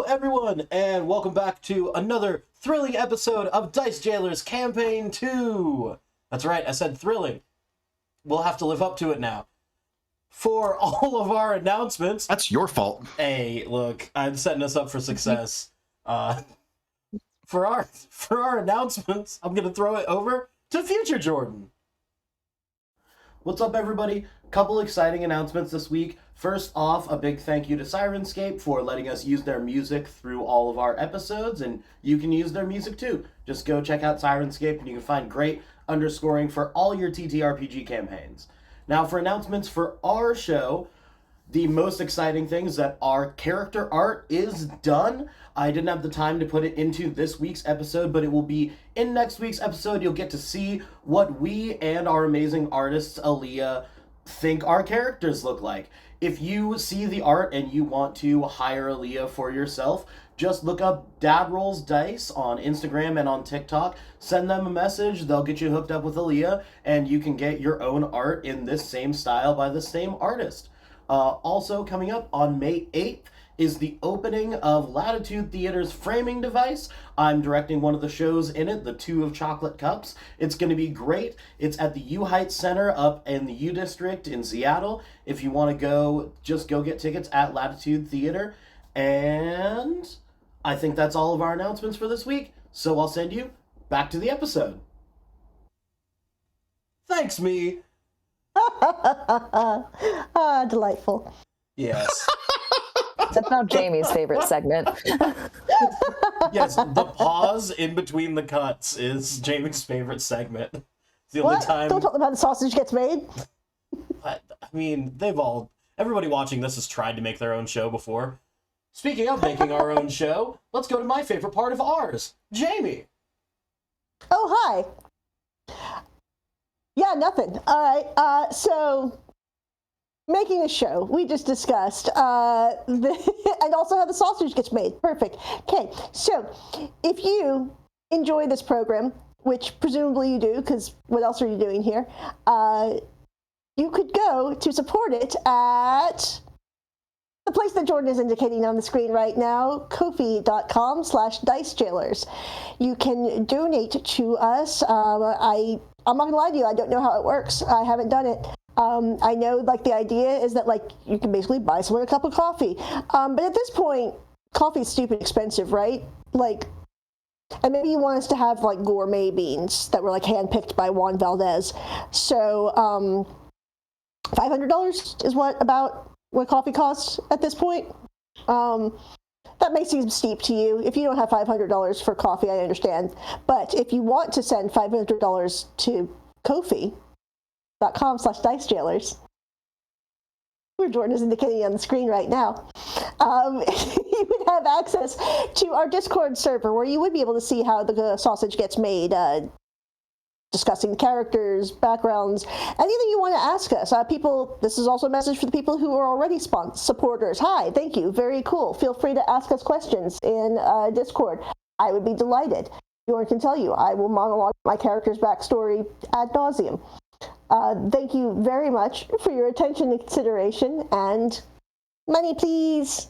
everyone, and welcome back to another thrilling episode of Dice Jailers Campaign 2. That's right, I said thrilling. We'll have to live up to it now. For all of our announcements... That's your fault. Hey, look, I'm setting us up for success. For our announcements, I'm going to throw it over to Future Jordan. What's up, everybody? Couple exciting announcements this week. First off, a big thank you to Syrinscape for letting us use their music through all of our episodes, and you can use their music too. Just go check out Syrinscape and you can find great underscoring for all your TTRPG campaigns. Now for announcements for our show, the most exciting thing is that our character art is done. I didn't have the time to put it into this week's episode, but it will be in next week's episode. You'll get to see what we and our amazing artist, Aaliyah, think our characters look like. If you see the art and you want to hire Aaliyah for yourself, just look up Dad Rolls Dice on Instagram and on TikTok. Send them a message. They'll get you hooked up with Aaliyah, and you can get your own art in this same style by the same artist. Also coming up on May 8th is the opening of Latitude Theater's framing device. I'm directing one of the shows in it, The Two of Chocolate Cups. It's going to be great. It's at the U Heights Center up in the U District in Seattle. If you want to go, just go get tickets at Latitude Theater. And I think that's all of our announcements for this week. So I'll send you back to the episode. Thanks, me. Delightful. Yes. That's now Jamie's favorite segment. Yes, the pause in between the cuts is Jamie's favorite segment. It's the only time. Don't talk about how the sausage gets made. I mean, everybody watching this has tried to make their own show before. Speaking of making our own show, let's go to my favorite part of ours, Jamie. Oh, hi. Yeah, nothing. All right. So making a show, we just discussed, and also how the sausage gets made. Perfect. Okay, so if you enjoy this program, which presumably you do, because what else are you doing here? You could go to support it at the place that Jordan is indicating on the screen right now, Ko-fi.com/dicejailers. You can donate to us. I'm not gonna lie to you, I don't know how it works. I haven't done it. I know, like, the idea is that, like, you can basically buy someone a cup of coffee. But at this point, coffee is stupid expensive, right? Like, and maybe you want us to have, like, gourmet beans that were, like, handpicked by Juan Valdez. So, $500 is what coffee costs at this point. That may seem steep to you. If you don't have $500 for coffee, I understand. But if you want to send $500 to Ko-fi.com/dicejailers, where Jordan is indicating on the screen right now, you would have access to our Discord server, where you would be able to see how the sausage gets made, discussing characters, backgrounds, anything you want to ask us. This is also a message for the people who are already supporters. Hi, thank you, very cool. Feel free to ask us questions in Discord. I would be delighted. Bjorn can tell you, I will monologue my character's backstory ad nauseum. Thank you very much for your attention and consideration, and money, please.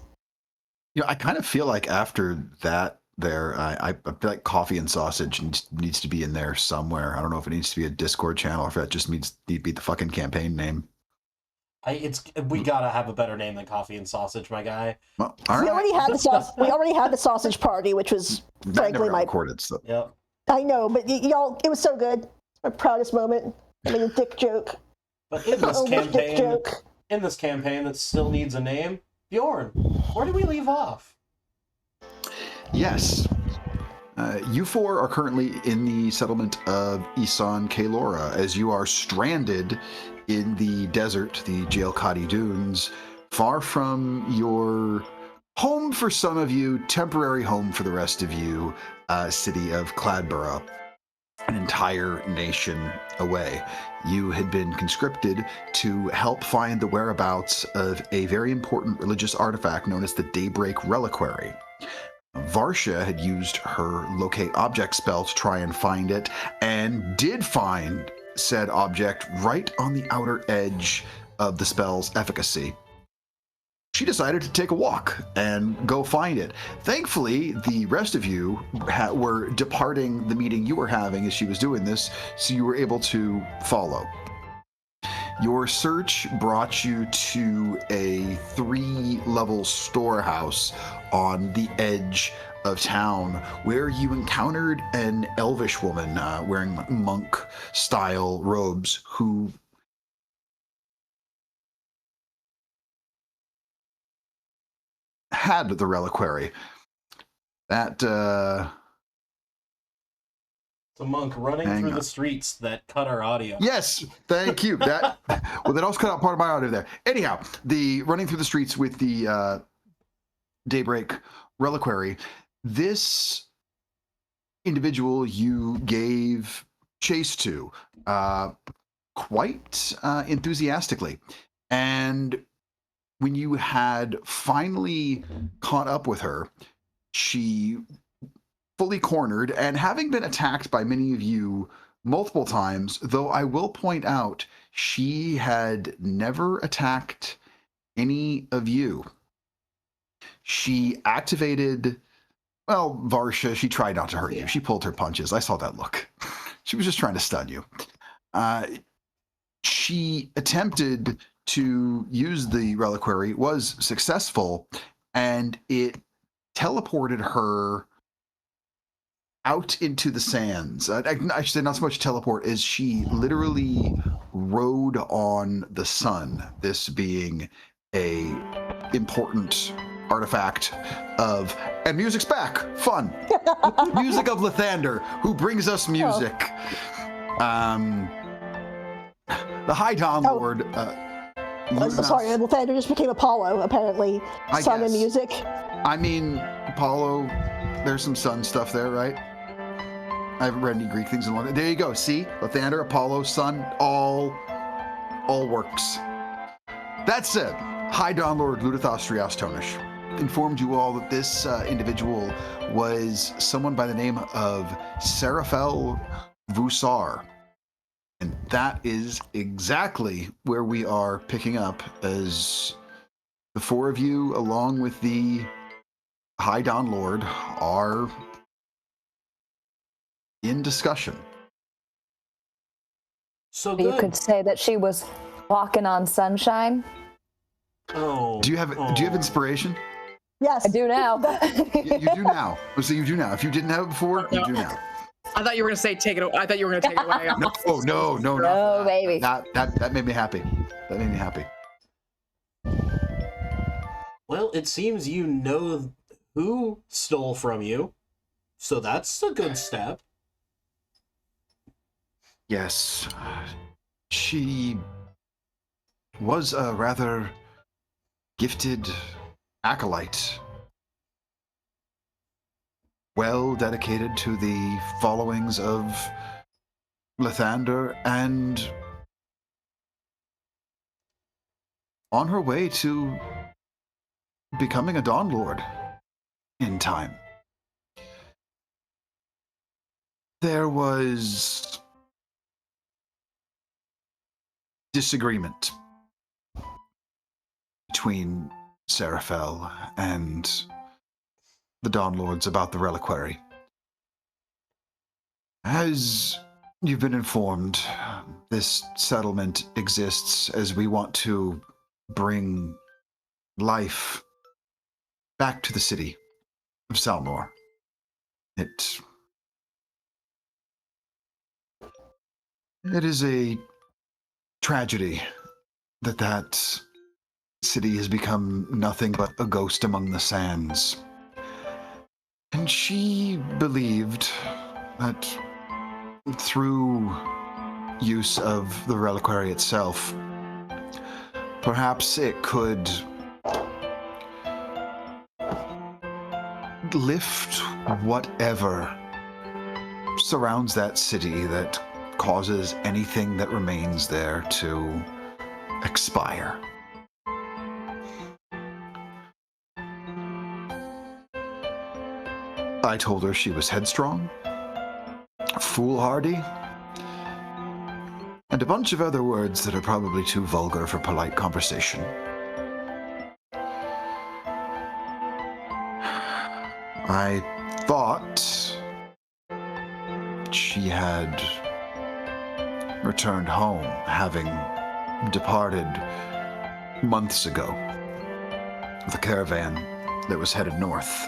You know, I kind of feel like after that, I feel like coffee and sausage needs to be in there somewhere. I don't know if it needs to be a Discord channel or if that just needs to be the fucking campaign name. We gotta have a better name than coffee and sausage, my guy. Well, all right. We already had the sausage party, which was frankly my recorded stuff. Yep. I know, but y'all, it was so good. It's my proudest moment. I made a dick joke. But in this campaign that still needs a name, Bjorn, where do we leave off? Yes. You four are currently in the settlement of Isan Kaelora, as you are stranded in the desert, the Jailkati Dunes, far from your home for some of you, temporary home for the rest of you, city of Cladborough, an entire nation away. You had been conscripted to help find the whereabouts of a very important religious artifact known as the Daybreak Reliquary. Varsha had used her locate object spell to try and find it, and did find said object right on the outer edge of the spell's efficacy. she decided to take a walk and go find it. Thankfully, the rest of you were departing the meeting you were having as she was doing this, so you were able to follow. Your search brought you to a 3-level storehouse on the edge of town where you encountered an elvish woman wearing monk-style robes who had the reliquary. That, It's a monk running through the streets that cut our audio. Yes, thank you. That well, that also cut out part of my audio there. Anyhow, the running through the streets with the Daybreak reliquary. This individual you gave chase to quite enthusiastically, and when you had finally caught up with her, she fully cornered, and having been attacked by many of you multiple times, though I will point out she had never attacked any of you. She activated, well, Varsha, she tried not to hurt you. She pulled her punches. I saw that look. She was just trying to stun you. She attempted to use the reliquary, was successful, and it teleported her out into the sands. I should say not so much teleport as she literally rode on the sun, this being a important artifact of, and music's back, fun. Music of Lathander, who brings us music. The High Dawn Lord. Sorry, Lathander just became Apollo, apparently. Sun and music. I mean, Apollo, there's some sun stuff there, right? I haven't read any Greek things in a long time. There you go. See? Lathander, Apollo, sun, all works. That said, High Dawn Lord Ludathos Triastonish informed you all that this individual was someone by the name of Seraphel Vusar. And that is exactly where we are picking up, as the four of you, along with the High Dawn Lord, are in discussion. So good. You could say that she was walking on sunshine. Oh. Do you have inspiration? Yes. I do now. You do now. So you do now. If you didn't have it before, you do now. I thought you were gonna say take it. I thought you were gonna take it away. No, oh, no, No, baby. That made me happy. That made me happy. Well, it seems you know who stole from you, so that's a good step. Yes. She was a rather gifted acolyte. Well dedicated to the followings of Lathander, and on her way to becoming a Dawn Lord in time. There was disagreement between Seraphel and the Dawn Lords about the reliquary. As you've been informed, this settlement exists as we want to bring life back to the city of Salnor. It is a tragedy that city has become nothing but a ghost among the sands. And she believed that through use of the reliquary itself, perhaps it could lift whatever surrounds that city that causes anything that remains there to expire. I told her she was headstrong, foolhardy, and a bunch of other words that are probably too vulgar for polite conversation. I thought she had returned home, having departed months ago with a caravan that was headed north.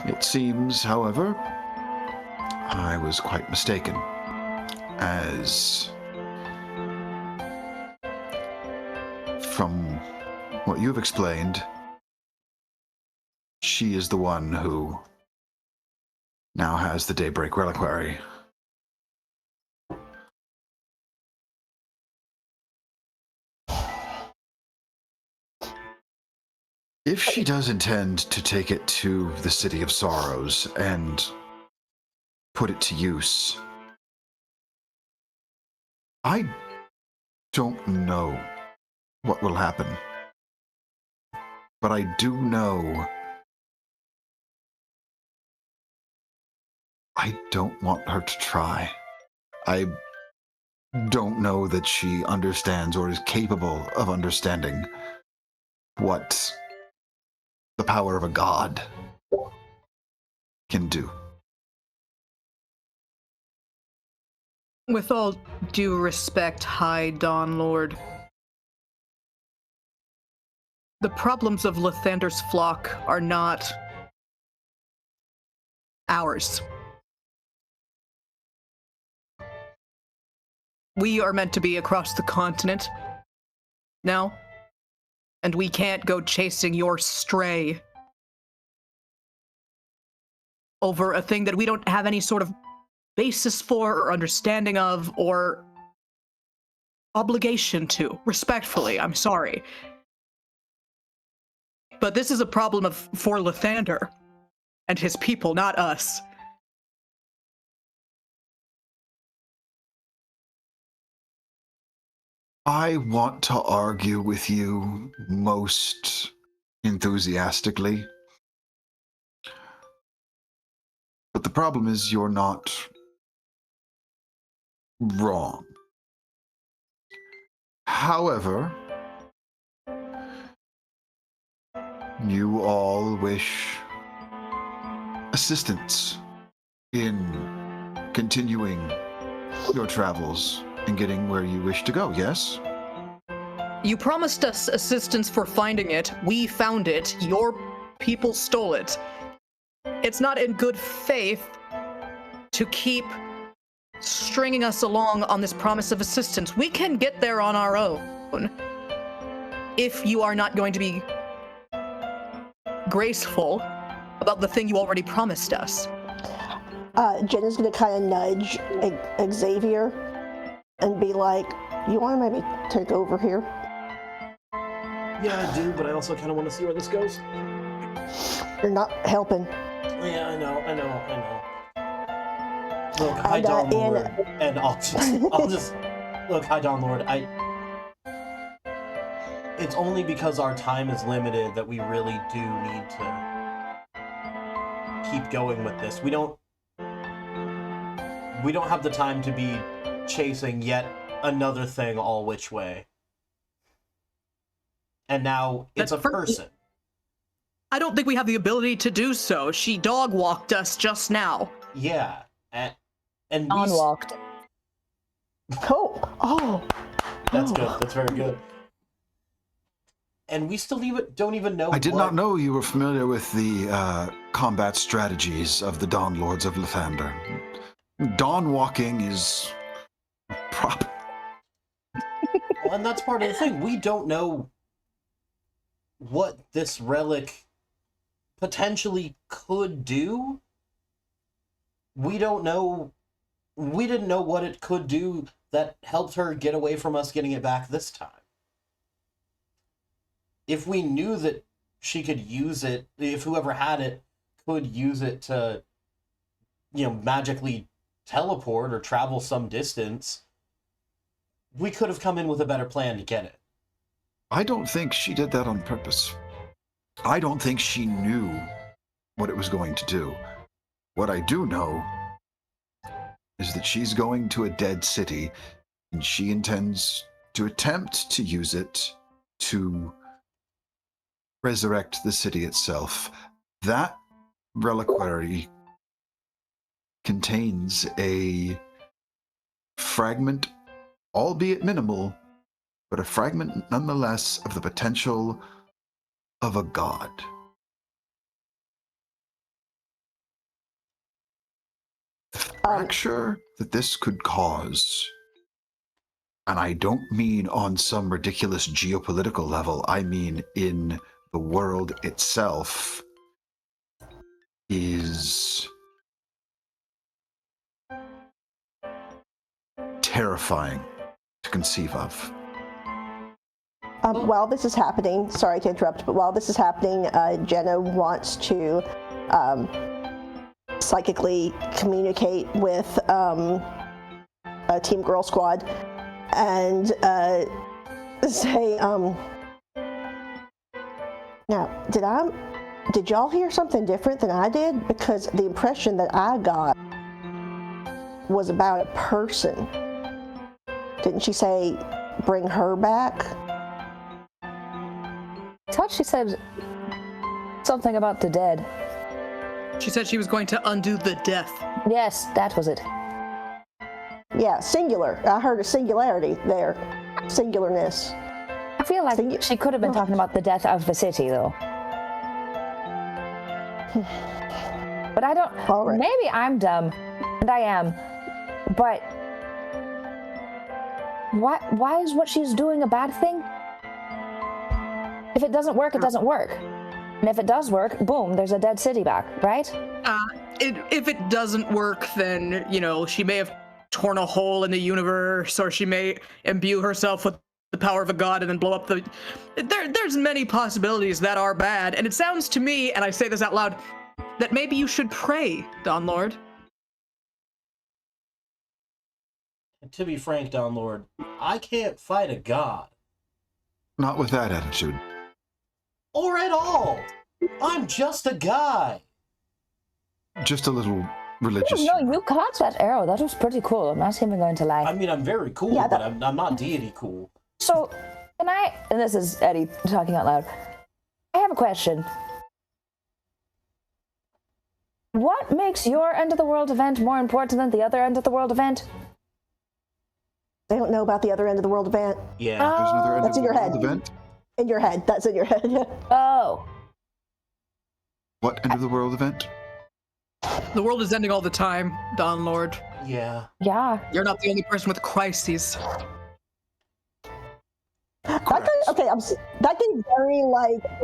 It seems, however, I was quite mistaken, as from what you've explained, she is the one who now has the Daybreak Reliquary. If she does intend to take it to the City of Sorrows and put it to use, I don't know what will happen. But I do know I don't want her to try. I don't know that she understands or is capable of understanding what the power of a god can do. With all due respect, High Dawn Lord, the problems of Lathander's flock are not ours. We are meant to be across the continent now, and we can't go chasing your stray over a thing that we don't have any sort of basis for or understanding of or obligation to. Respectfully, I'm sorry. But this is a problem for Lathander and his people, not us. I want to argue with you most enthusiastically. But the problem is you're not wrong. However, you all wish assistance in continuing your travels and getting where you wish to go, yes? You promised us assistance for finding it. We found it. Your people stole it. It's not in good faith to keep stringing us along on this promise of assistance. We can get there on our own if you are not going to be graceful about the thing you already promised us. Jenna's going to kind of nudge Xavier and be like, you want to maybe take over here? Yeah, I do, but I also kind of want to see where this goes. You're not helping. Yeah, I know. Look, High Dawn Lord, and I'll just look, High Dawn Lord. It's only because our time is limited that we really do need to keep going with this. We don't have the time to be chasing yet another thing all which way. And now it's a person. I don't think we have the ability to do so. She dog walked us just now. Yeah, and Unwalked. Oh. That's good. That's very good. And we still don't even know. I did not know you were familiar with the combat strategies of the Dawn Lords of Lathander. Dawn walking is proper. Well, and that's part of the thing. We don't know what this relic potentially could do. We don't know. We didn't know what it could do that helped her get away from us getting it back this time. If we knew that she could use it, if whoever had it could use it to, magically teleport or travel some distance, we could have come in with a better plan to get it. I don't think she did that on purpose. I don't think she knew what it was going to do. What I do know is that she's going to a dead city, and she intends to attempt to use it to resurrect the city itself. That reliquary contains a fragment, albeit minimal, but a fragment nonetheless of the potential of a god. The fracture that this could cause, and I don't mean on some ridiculous geopolitical level, I mean in the world itself, is terrifying to conceive of. While this is happening, sorry to interrupt, but while this is happening, Jenna wants to psychically communicate with Team Girl Squad and say, now, did y'all hear something different than I did? Because the impression that I got was about a person. Didn't she say bring her back? I thought she said something about the dead. She said she was going to undo the death. Yes, that was it. Yeah, singular. I heard a singularity there. Singularness. I feel like she could have been talking about the death of the city, though. But I don't... Right. Maybe I'm dumb, and I am, but... Why is what she's doing a bad thing? If it doesn't work, it doesn't work. And if it does work, boom, there's a dead city back, right? If it doesn't work, then, she may have torn a hole in the universe, or she may imbue herself with the power of a god and then blow up the... There's many possibilities that are bad, and it sounds to me, and I say this out loud, that maybe you should pray, Dawn Lord. To be frank, Dawn Lord, I can't fight a god. Not with that attitude. Or at all. I'm just a guy. Just a little religious. No, you caught that arrow. That was pretty cool. I'm not even going to lie. I mean, I'm very cool, Yeah, but I'm not deity cool. So, can I... And this is Etty talking out loud. I have a question. What makes your end of the world event more important than the other end of the world event? They don't know about the other end of the world event. Yeah. There's another end That's of in the your world head. event. In your head. That's in your head. Yeah. Oh. What end of the world event? The world is ending all the time, Dawn Lord. Yeah. Yeah. You're not the only person with crises. That can very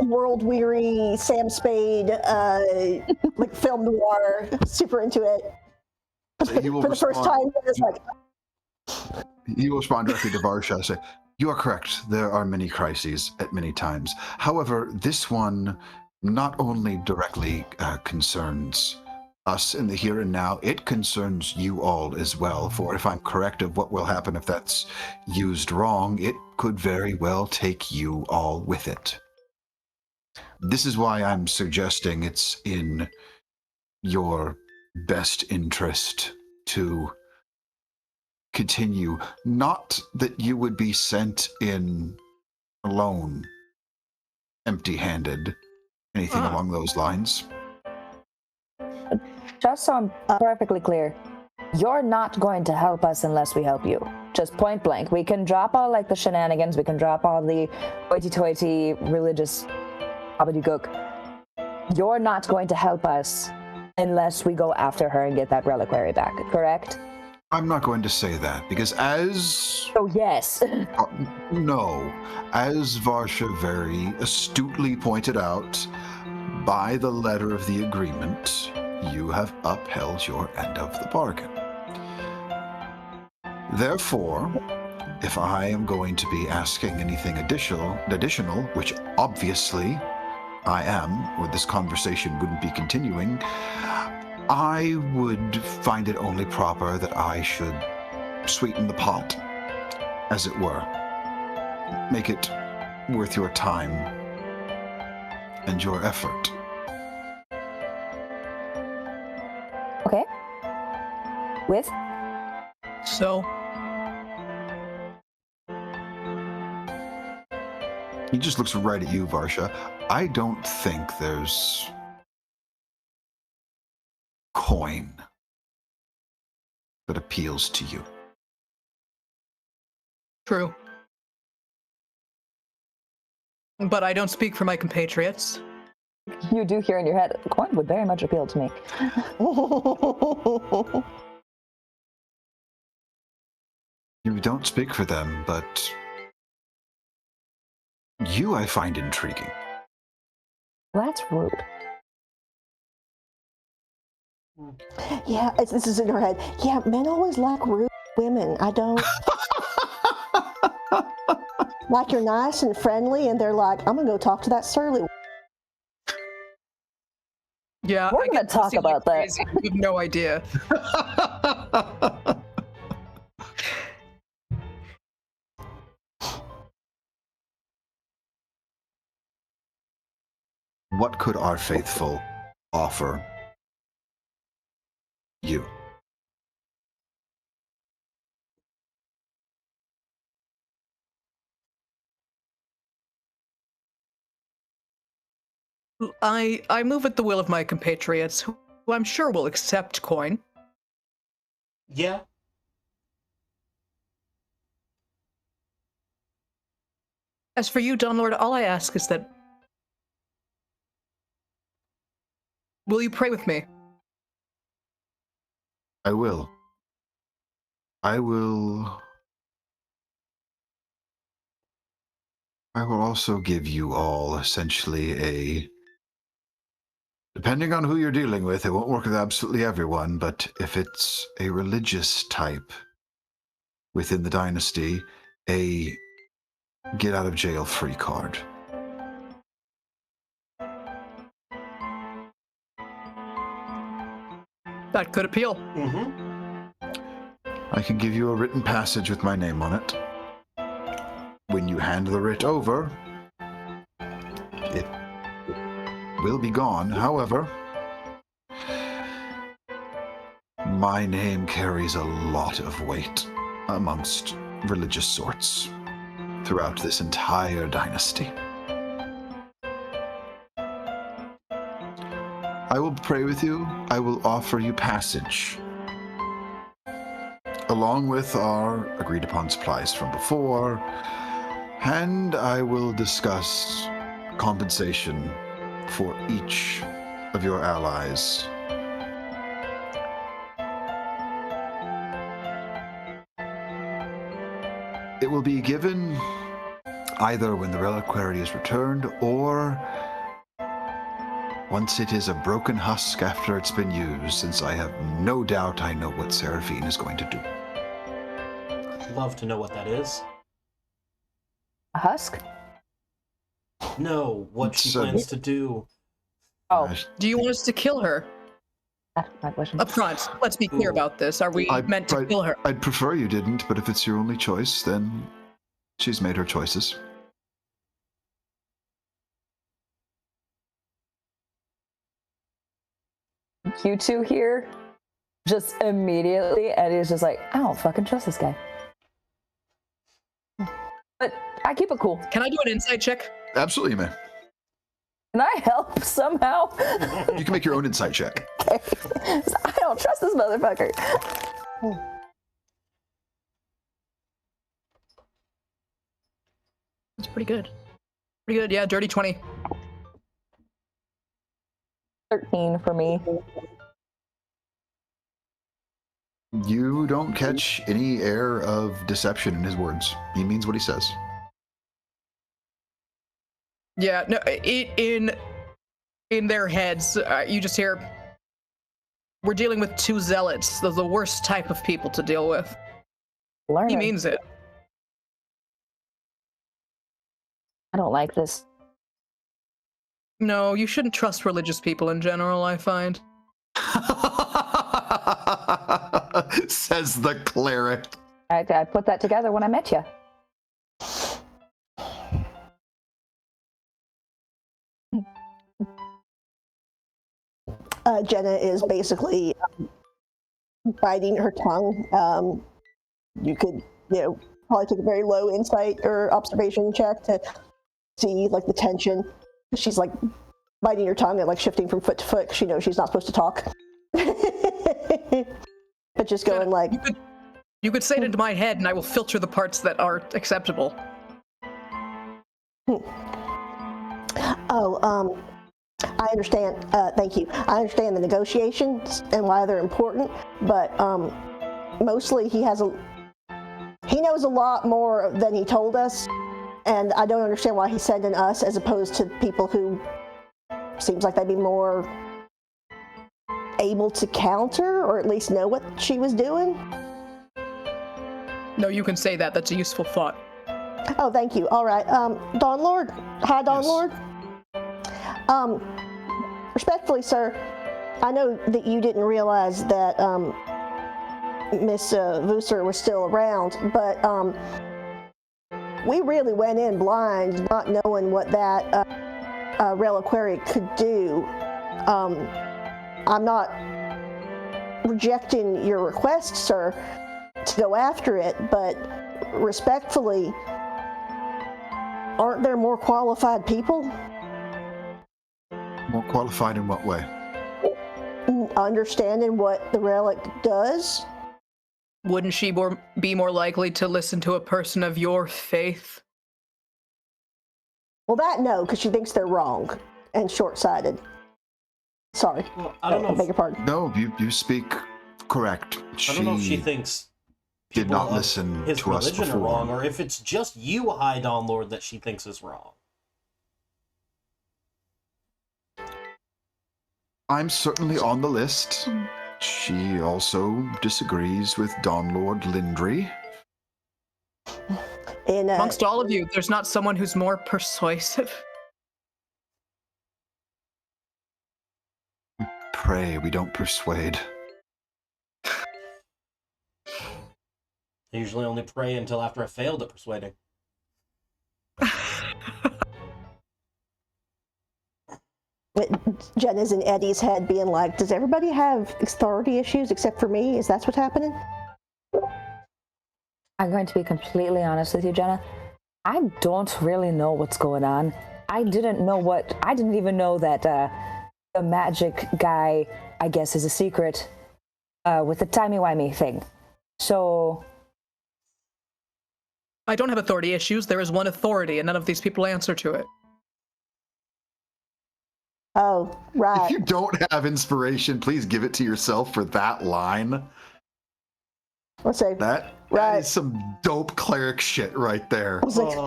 world weary Sam Spade, like film noir, super into it. He will For the first time, it's like, He will respond directly to Varsha and say, "You are correct. There are many crises at many times. However, this one not only directly concerns us in the here and now, it concerns you all as well. For if I'm correct of what will happen if that's used wrong, it could very well take you all with it. This is why I'm suggesting it's in your best interest to continue. Not that you would be sent in alone, empty-handed, anything along those lines. Just so I'm perfectly clear, you're not going to help us unless we help you. Just point blank. We can drop all the shenanigans, we can drop all the hoity-toity religious gobbledygook. You're not going to help us unless we go after her and get that reliquary back, correct? I'm not going to say that, because as... Oh, yes. No. As Varsha very astutely pointed out, by the letter of the agreement, you have upheld your end of the bargain. Therefore, if I am going to be asking anything additional, which obviously I am, or this conversation wouldn't be continuing, I would find it only proper that I should sweeten the pot, as it were. Make it worth your time and your effort. Okay. With? So, He just looks right at you, Varsha. I don't think there's coin that appeals to you. True. But I don't speak for my compatriots. You do hear in your head, coin would very much appeal to me. You don't speak for them, but you I find intriguing. That's rude. Yeah, this is in her head. Yeah, men always like rude women. I don't. Like you're nice and friendly, and they're like, I'm gonna go talk to that surly. Yeah, We're I gonna get talk pussy about like that. crazy. You have no idea. What could our faithful offer you? I move at the will of my compatriots, who I'm sure will accept coin. Yeah. As for you, Don Lord, all I ask is that... Will you pray with me? I will. I will also give you all essentially a... Depending on who you're dealing with, it won't work with absolutely everyone, but if it's a religious type within the dynasty, a get-out-of-jail-free card. That could appeal. Mm-hmm. I can give you a written passage with my name on it. When you hand the writ over, it will be gone. However, my name carries a lot of weight amongst religious sorts throughout this entire dynasty. I will pray with you. I will offer you passage, along with our agreed upon supplies from before, and I will discuss compensation for each of your allies. It will be given either when the reliquary is returned or once it is a broken husk after it's been used, since I have no doubt I know what Seraphine is going to do. Love to know what that is. A husk? No, what she It's, plans to do. Oh, Do you want us to kill her? that's my question. Up front, let's be clear Ooh. about this. Are we meant to kill her? I'd prefer you didn't, but if it's your only choice, then she's made her choices. You two here, just immediately, Eddie's just like, I don't fucking trust this guy. But I keep it cool. Can I do an insight check? Absolutely, man. Can I help somehow? You can make your own insight check. I don't trust this motherfucker. That's pretty good. Pretty good, yeah, dirty 20. 13 for me. You don't catch any air of deception in his words. He means what he says. Yeah, no, in their heads, you just hear, we're dealing with two zealots. They're the worst type of people to deal with. Learn He it. means it. I don't like this. No, you shouldn't trust religious people in general, I find. Says the cleric. I put that together when I met you. Jenah is basically biting her tongue. You could, probably take a very low insight or observation check to see like the tension. She's like biting her tongue and like shifting from foot to foot because she knows she's not supposed to talk. But just going like, You could say it into my head, and I will filter the parts that are acceptable. oh, I understand. Thank you. I understand the negotiations and why they're important, but mostly he knows a lot more than he told us, and I don't understand why he's sending us as opposed to people who seems like they'd be more able to counter or at least know what she was doing. No, you can say that. That's a useful thought. Oh, thank you. All right. Dawn Lord. Hi, Dawn Lord. Respectfully, sir, I know that you didn't realize that Miss Vooser was still around, but we really went in blind, not knowing what that reliquary could do. I'm not rejecting your request, sir, to go after it, but respectfully, aren't there more qualified people? More qualified in what way? Understanding what the relic does? Wouldn't she be more likely to listen to a person of your faith? Well, that no, because she thinks they're wrong and short-sighted. Sorry. Well, I don't know. I beg your pardon. No, you speak correct. I don't know if she thinks did people not of listen his to us religion before. are wrong, or if it's just you, High Dawn Lord, that she thinks is wrong. I'm certainly on the list. She also disagrees with Dawn Lord Lindry. Amongst all of you, there's not someone who's more persuasive. Pray we don't persuade. I usually only pray until after I failed at persuading. Jenah's in Etty's head being like, does everybody have authority issues except for me? Is that what's happening? I'm going to be completely honest with you, Jenah. I don't really know what's going on. I didn't even know that the magic guy, I guess, is a secret with the timey-wimey thing. So... I don't have authority issues. There is one authority, and none of these people answer to it. Oh, right. If you don't have inspiration, please give it to yourself for that line. Let's say That is some dope cleric shit right there. I was like,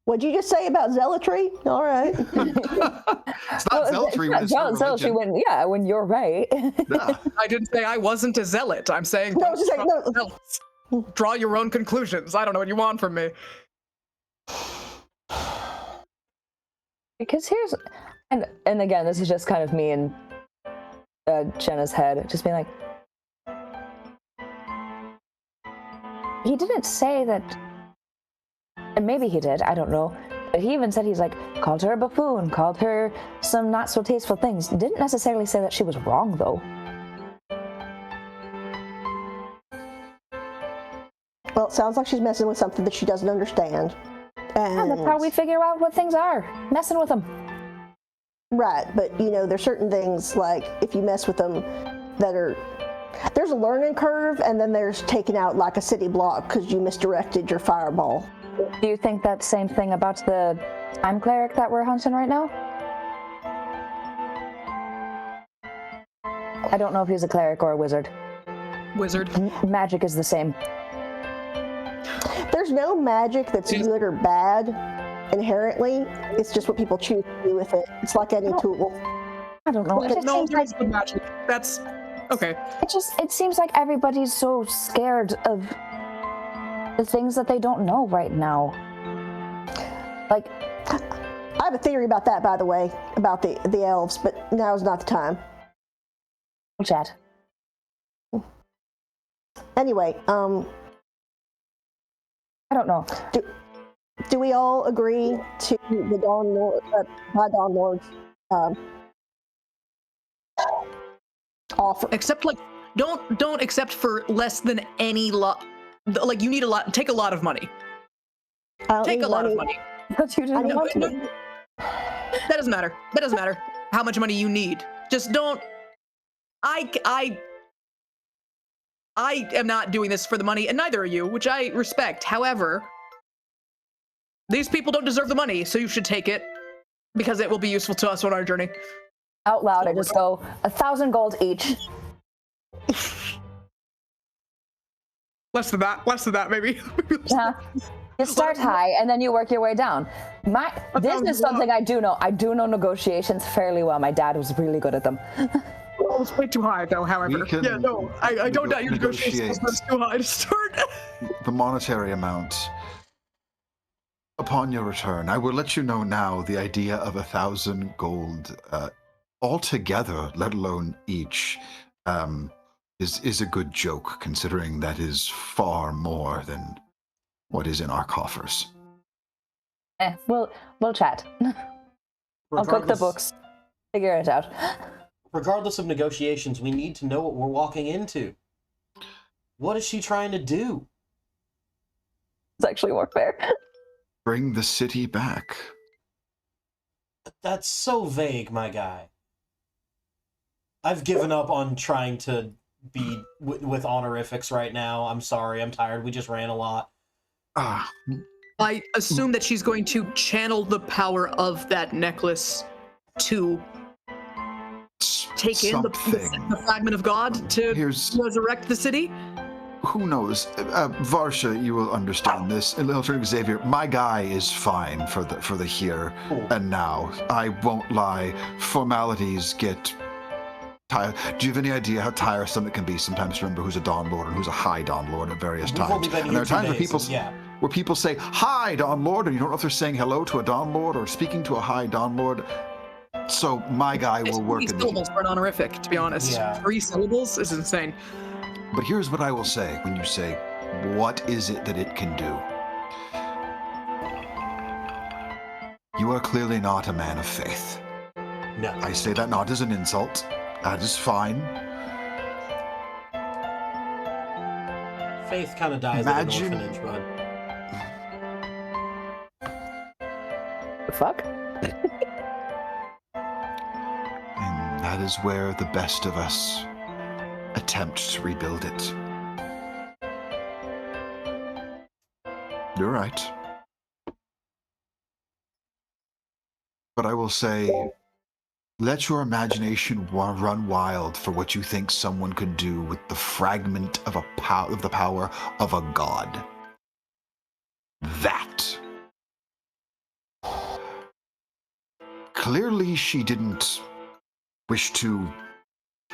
what'd you just say about zealotry? All right. It's not zealotry when it's her zealotry religion. when you're right. Yeah. I didn't say I wasn't a zealot. I'm saying No, I was just saying, no. zealots. Draw your own conclusions. I don't know what you want from me. Because here's... And again, this is just kind of me in Jenna's head, just being like, he didn't say that, and maybe he did, I don't know, but he even said he's like, called her a buffoon, called her some not so tasteful things. Didn't necessarily say that she was wrong, though. Well, it sounds like she's messing with something that she doesn't understand. And that's how we figure out what things are, messing with them. Right, but there's certain things like if you mess with them that there's a learning curve, and then there's taking out like a city block because you misdirected your fireball. Do you think that same thing about the time cleric that we're hunting right now? I don't know if he's a cleric or a wizard. Wizard. Magic is the same. There's no magic that's good or bad. Inherently, it's just what people choose to do with it. It's like any tool. I don't know. It just No, seems like the magic. That's okay. It seems like everybody's so scared of the things that they don't know right now. Like, I have a theory about that, by the way, about the elves, but now's not the time. chat. Anyway, I don't know. Do we all agree to the Dawn Lord, by Dawn Lord's offer? Except don't accept for less than any lot. Like you need a lot. Take a lot of money. Take a lot of money. But you didn't want to. That doesn't matter. That doesn't matter how much money you need. Just don't I am not doing this for the money, and neither are you, which I respect. However, these people don't deserve the money, so you should take it because it will be useful to us on our journey. Out loud, I just go 1,000 gold each. Less than that, maybe. Yeah. You start high and then you work your way down. This is something I do know. I do know negotiations fairly well. My dad was really good at them. Well, it's way too high, though, however. Yeah, no, I don't doubt your negotiations, but it's too high to start. The monetary amount. Upon your return, I will let you know now the idea of 1,000 gold altogether, let alone each, is a good joke, considering that is far more than what is in our coffers. We'll chat. I'll cook the books. Figure it out. Regardless of negotiations, we need to know what we're walking into. What is she trying to do? It's actually more fair. Bring the city back. That's so vague, my guy. I've given up on trying to be with honorifics right now. I'm sorry, I'm tired. We just ran a lot. I assume that she's going to channel the power of that necklace to take in the fragment of God to resurrect the city? Who knows? Varsha, you will understand this. And I'll turn to Xavier. My guy is fine for the here and now. I won't lie. Formalities get tired. Do you have any idea how tiresome it can be sometimes to remember who's a Dawn Lord and who's a High Dawn Lord at various times? And there are times where people say, "Hi, Dawn Lord," and you don't know if they're saying hello to a Dawn Lord or speaking to a High Dawn Lord. So my guy will work. 3 syllables for an honorific, to be honest. Yeah. 3 syllables is insane. But here's what I will say when you say, what is it that it can do? You are clearly not a man of faith. No. I say that not as an insult. That is fine. Faith kind of dies at an orphanage, bud. The fuck? And that is where the best of us attempt to rebuild it. You're right. But I will say, let your imagination run wild for what you think someone could do with the fragment of the power of a god. That. Clearly, she didn't wish to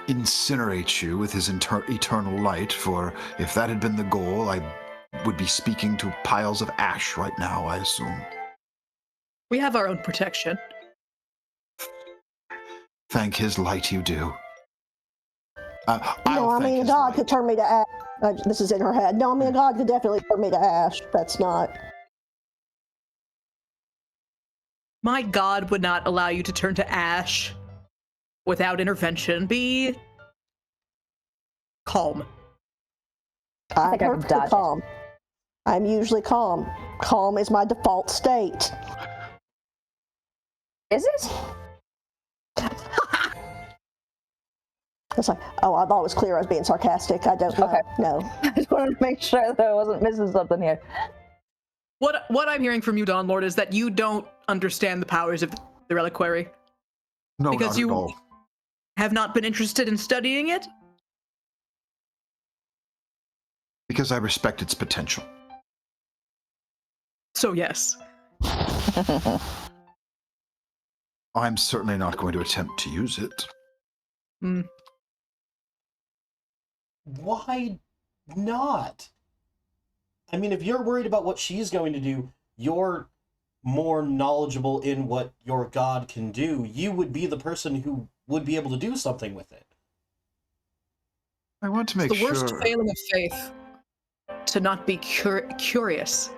incinerate you with his eternal light, for if that had been the goal, I would be speaking to piles of ash right now, I assume. We have our own protection. Thank his light you do. No, I mean, a god could turn me to ash. This is in her head. No, I mean, a god could definitely turn me to ash. That's not... My god would not allow you to turn to ash without intervention. Be calm. I'm perfectly calm. I'm usually calm. Calm is my default state. Is it? It's like, oh, I thought it was clear I was being sarcastic. I don't know. Okay. No. I just wanted to make sure that I wasn't missing something here. What I'm hearing from you, Dawn Lord, is that you don't understand the powers of the reliquary. No, because not you at all. Have not been interested in studying it? Because I respect its potential. So yes. I'm certainly not going to attempt to use it. Why not? I mean, if you're worried about what she's going to do, you're more knowledgeable in what your god can do. You would be the person who would be able to do something with it. I want to make sure... It's the worst failing of faith to not be curious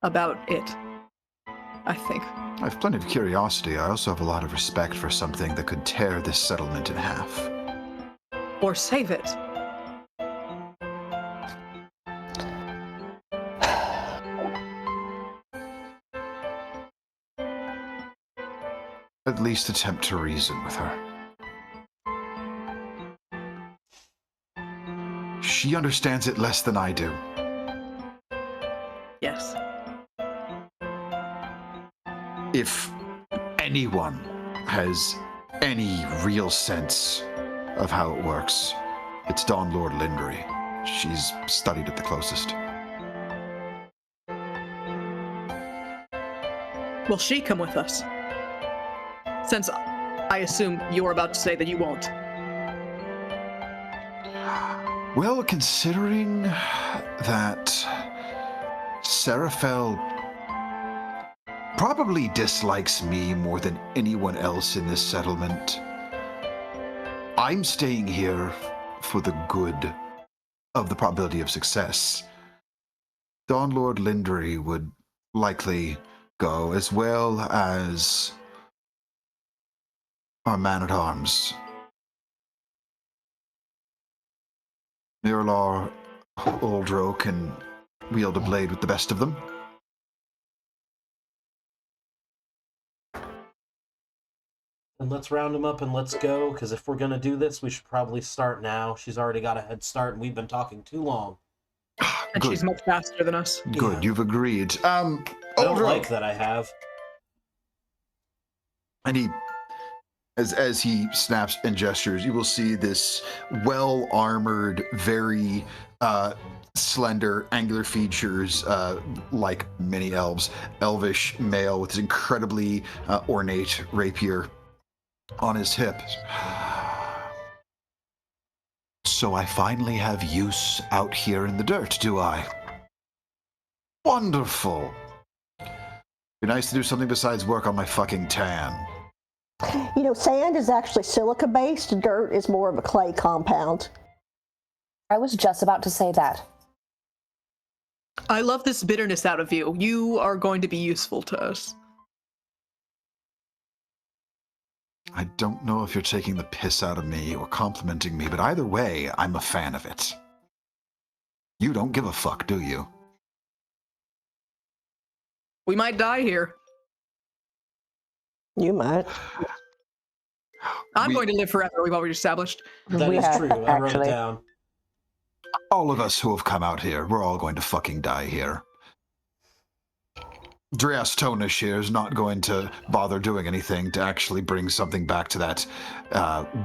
about it, I think. I have plenty of curiosity. I also have a lot of respect for something that could tear this settlement in half. Or save it. At least attempt to reason with her. she understands it less than I do. Yes. If anyone has any real sense of how it works, it's Dawn Lord Lindry. She's studied it the closest. Will she come with us? Since I assume you're about to say that you won't. Well, considering that Seraphel probably dislikes me more than anyone else in this settlement, I'm staying here for the good of the probability of success. Dawn Lord Lindry would likely go, as well as our man-at-arms. Miralar Oldro can wield a blade with the best of them. And let's round them up and let's go, because if we're going to do this, we should probably start now. She's already got a head start, and we've been talking too long. And Good. she's much faster than us. Good, Yeah. you've agreed. I don't Oldro. like that I have. And he, as he snaps and gestures, you will see this well-armored, very slender, angular features, like many elves, elvish male with his incredibly ornate rapier on his hip. So I finally have use out here in the dirt, do I? Wonderful. Be nice to do something besides work on my fucking tan. You know, sand is actually silica-based. Dirt is more of a clay compound. I was just about to say that. I love this bitterness out of you. You are going to be useful to us. I don't know if you're taking the piss out of me or complimenting me, but either way, I'm a fan of it. You don't give a fuck, do you? We might die here. You might. I'm going to live forever, we've already established. That We is have, true. I wrote it actually. down. All of us who have come out here, we're all going to fucking die here. Dreas Tonish here is not going to bother doing anything to actually bring something back to that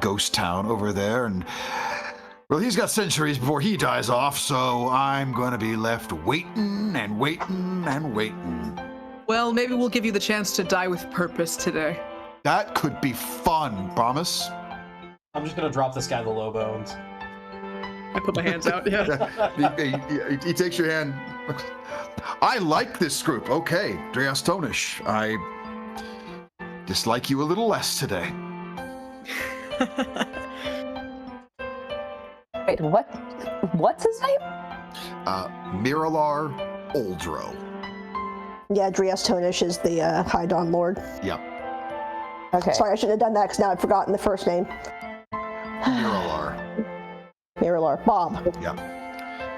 ghost town over there. And, well, he's got centuries before he dies off, so I'm going to be left waiting and waiting and waiting. Well, maybe we'll give you the chance to die with purpose today. That could be fun, promise? I'm just going to drop this guy the low bones. I put my hands out, yeah. He takes your hand. I like this group. Okay, Dreas Tonish. I dislike you a little less today. Wait, what? What's his name? Miralar Oldro. Yeah, Dreas Tonish is the High Dawn Lord. Yep, Okay. Sorry, I should have done that because now I've forgotten the first name. Miralar. Miralar. Bob. Yep.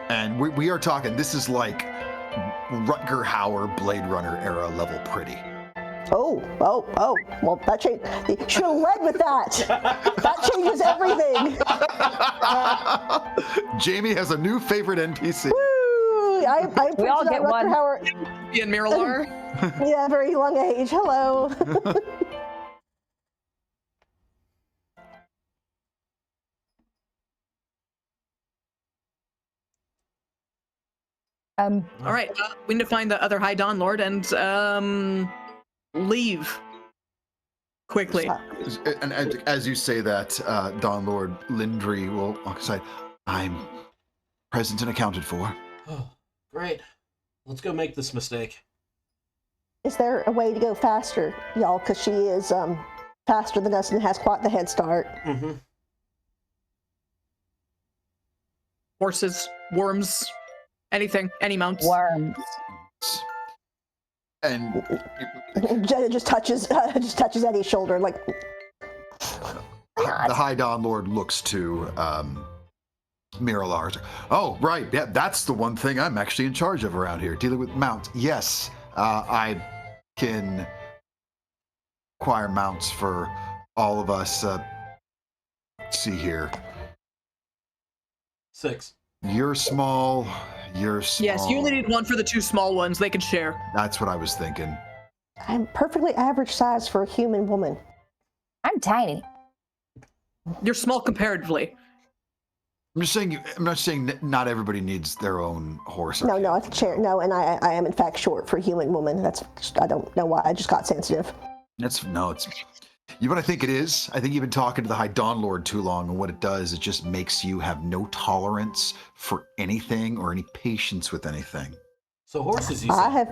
And we are talking, this is like Rutger Hauer Blade Runner era level pretty. Oh. Well, that changed. You should have led with that. That changes everything. Jamie has a new favorite NPC. Woo! I We all printed get out one. Rutger Hauer. Ian Miralar. Yeah, very young age. Hello. All right, we need to find the other High Dawn Lord and leave quickly. And as you say that, Dawn Lord Lindry will walk aside. I'm present and accounted for. Oh, great. Let's go make this mistake. Is there a way to go faster, y'all? Because she is faster than us and has quite the head start. Mm-hmm. Horses, worms, anything, any mounts. Worms. And Jenna just touches Eddie's shoulder, like. the High Dawn Lord looks to Miralar. Oh, right. Yeah, that's the one thing I'm actually in charge of around here, dealing with mounts. Yes, I can acquire mounts for all of us. Let's see here. 6. You're small. You're small. Yes, you only need one for the two small ones. They can share. That's what I was thinking. I'm perfectly average size for a human woman. I'm tiny. You're small comparatively. I'm not saying not everybody needs their own horse. No, I can share. No, and I am in fact short for a human woman. I don't know why. I just got sensitive. It's you know what I think it is? I think you've been talking to the High Dawn Lord too long, and what it does, it just makes you have no tolerance for anything or any patience with anything. So horses, you said. I have.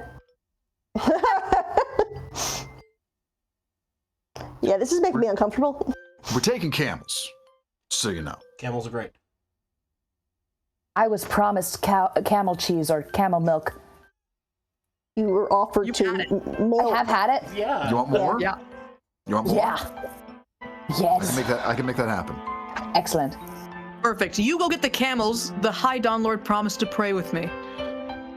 Yeah, this is making me uncomfortable. We're taking camels, so you know. Camels are great. I was promised camel cheese or camel milk. You were offered You to had it. milk. I have had it. Yeah. You want more? Yeah. You want more? Yeah. Yes. I can make that happen. Excellent. Perfect. You go get the camels. The High Dawn Lord promised to pray with me.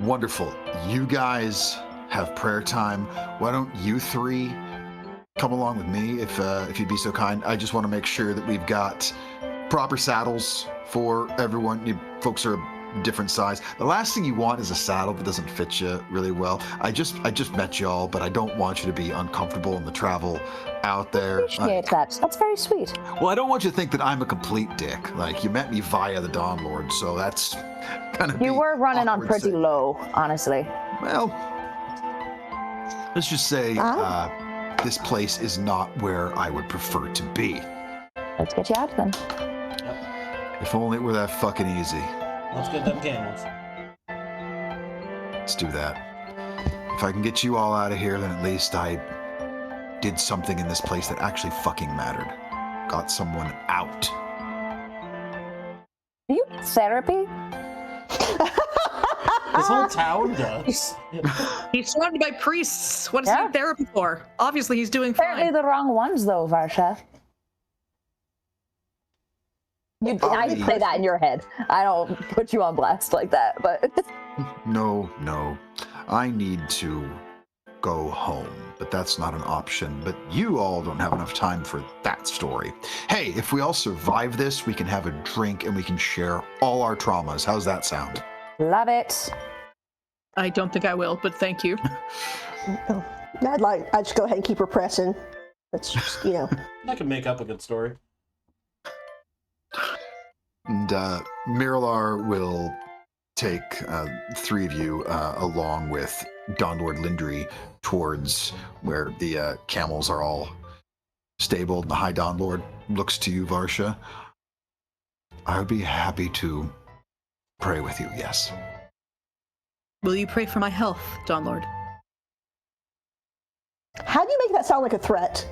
Wonderful. You guys have prayer time. Why don't you three come along with me if you'd be so kind? I just want to make sure that we've got proper saddles for everyone. You folks are a different size. The last thing you want is a saddle that doesn't fit you really well. I just met y'all, but I don't want you to be uncomfortable in the travel out there. Appreciate that. That's very sweet. Well, I don't want you to think that I'm a complete dick. Like, you met me via the Dawn Lord, so that's kind of. You were running on pretty low, honestly. Well, let's just say this place is not where I would prefer to be. Let's get you out then. If only it were that fucking easy. Let's get them camels. Let's do that. If I can get you all out of here, then at least I did something in this place that actually fucking mattered. Got someone out. Do you need therapy? This whole town does. He's surrounded by priests. What is Yeah. he in therapy for? Obviously, he's doing Apparently fine. the wrong ones, though, Varsha. I didn't say that in your head. I don't put you on blast like that, but No. I need to go home, but that's not an option. But you all don't have enough time for that story. Hey, if we all survive this, we can have a drink and we can share all our traumas. How's that sound? love it. I don't think I will, but thank you. I'd just go ahead and keep repressing. That's just, I can make up a good story. And Miralar will take three of you along with Dawn Lord Lindry towards where the camels are all stabled. The High Dawn Lord looks to you, Varsha. I would be happy to pray with you, yes. Will you pray for my health, Dawn Lord? How do you make that sound like a threat?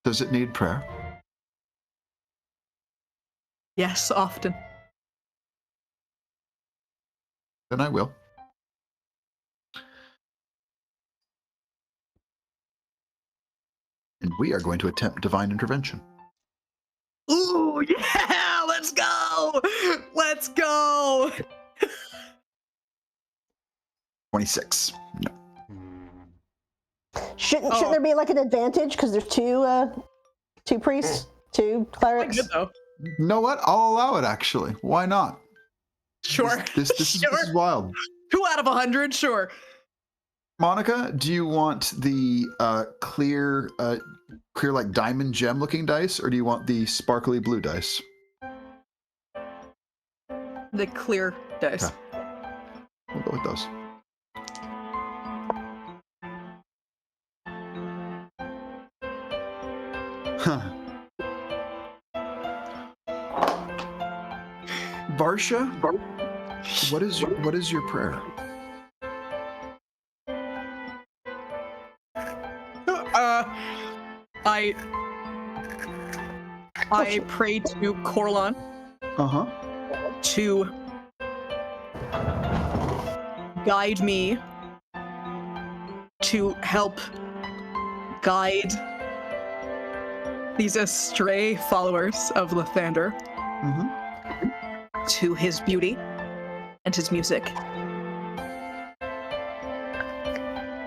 Does it need prayer? Yes, often. Then I will. And we are going to attempt divine intervention. Ooh, yeah! Let's go! Let's go! 26. No. Shouldn't there be like an advantage because there's two priests, two clerics? Good though. You know what? I'll allow it, actually. Why not? Sure. This is wild. 2 out of 100, sure. Monica, do you want the clear like diamond gem looking dice, or do you want the sparkly blue dice? The clear dice. Okay. We'll go with those. Huh. Varsha, what is your prayer? I pray to Corlon Uh-huh. to guide me, to help guide these astray followers of Lathander Mm-hmm. to his beauty and his music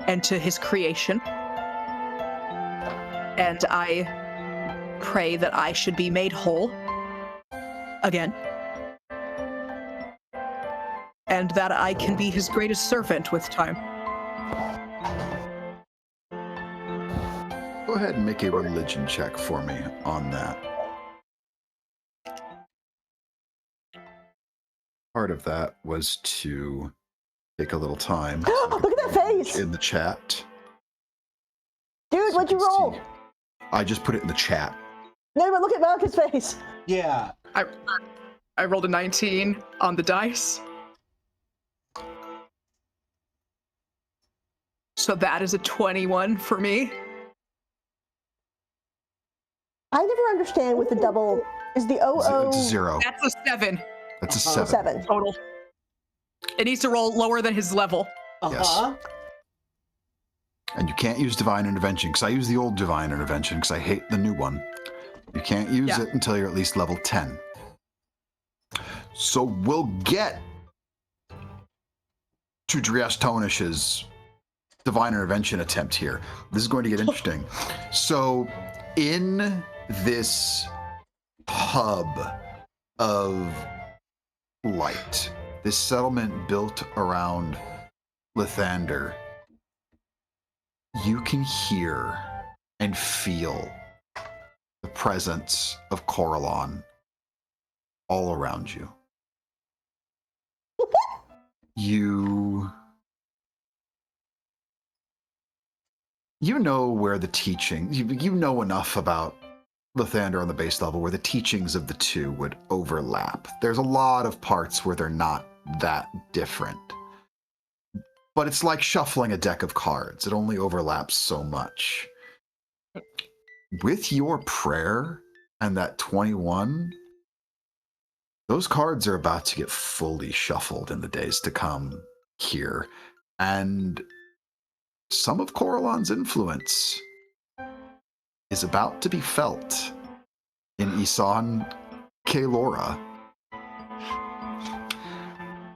and to his creation. And I pray that I should be made whole again. And that I can be his greatest servant with time. Go ahead and make a religion check for me on that. Part of that was to take a little time. Look at that face! In the chat. Dude, So what'd you can roll? see. I just put it in the chat. No, but look at Malcolm's face. Yeah. I rolled a 19 on the dice. So that is a 21 for me. I never understand with the double. Is the OO It's a 0. That's a 7 That's a 7. 7? total. It needs to roll lower than his level. Uh-huh. And you can't use Divine Intervention, because I use the old Divine Intervention, because I hate the new one. You can't use it until you're at least level 10. So we'll get to Drias Tonish's Divine Intervention attempt here. This is going to get interesting. So in this hub of light, this settlement built around Lathander, you can hear and feel the presence of Coralon all around you. You know where the teaching, you know enough about Lathander on the base level where the teachings of the two would overlap. There's a lot of parts where they're not that different. But it's like shuffling a deck of cards. It only overlaps so much. With your prayer and that 21, those cards are about to get fully shuffled in the days to come here. And some of Coralon's influence is about to be felt in Isan Kaelora.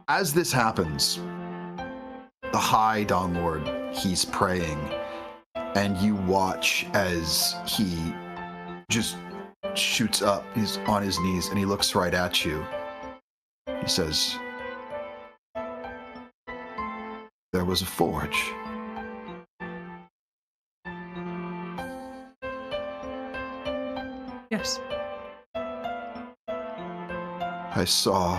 As this happens, the High Dawn Lord, he's praying, and you watch as he just shoots up, he's on his knees, and he looks right at you. He says, "There was a forge. Yes. I saw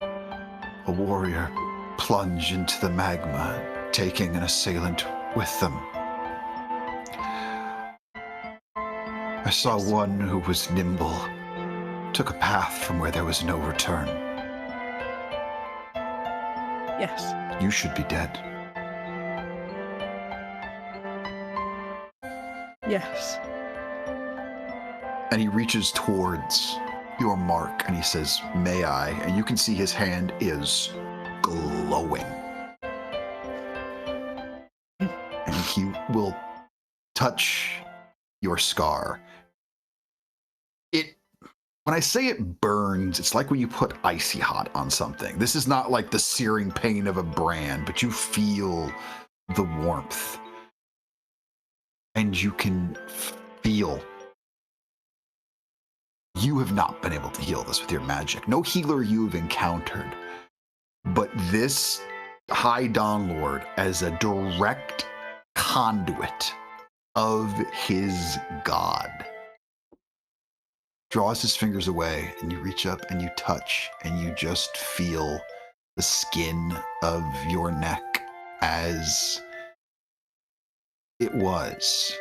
a warrior plunge into the magma, taking an assailant with them. I saw one who was nimble, took a path from where there was no return. Yes. You should be dead." Yes. And he reaches towards your mark and he says, "May I?" And you can see his hand is glowing. And he will touch your scar. When I say it burns, it's like when you put icy hot on something. This is not like the searing pain of a brand, but you feel the warmth. And you can feel. You have not been able to heal this with your magic. No healer you have encountered. But this High Dawn Lord, as a direct conduit of his god, draws his fingers away, and you reach up and you touch, and you just feel the skin of your neck as it was.